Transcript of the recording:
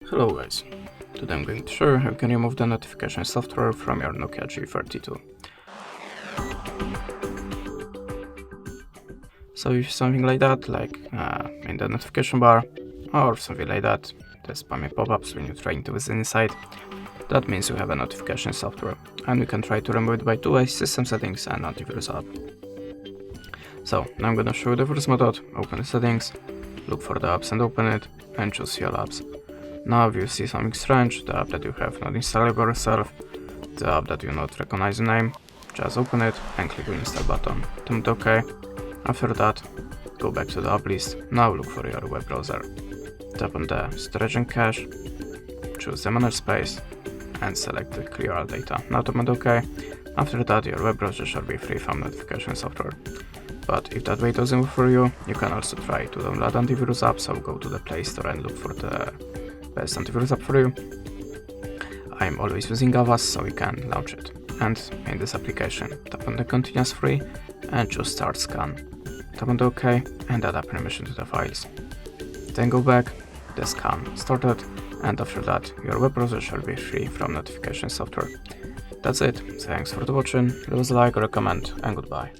Hello guys, today I'm going to show you how you can remove the notification software from your NOKIA G42. So if something like that, like in the notification bar, or something like that, the spammy pop-ups when you're trying to visit inside, that means you have a notification software, and you can try to remove it by two ways: system settings and antivirus app. So now I'm gonna show you the first method. Open the settings, look for the apps and open it, and choose your apps. Now if you see something strange, the app that you have not installed by yourself, the app that you not recognize the name, just open it and click the install button. Tap OK. After that, go back to the app list. Now look for your web browser. Tap on the storage and cache, choose the manage space, and select the clear all data. Now tap on OK. After that, your web browser shall be free from notification software. But if that way doesn't work for you, you can also try to download antivirus app, so go to the Play Store and look for the best antivirus app for you. I'm always using Avast, so we can launch it. And in this application, tap on the continuous free and choose start scan. Tap on the OK and add a permission to the files. Then go back, the scan started, and after that your web browser shall be free from notification software. That's it. Thanks for watching, leave us a like or a comment, and goodbye.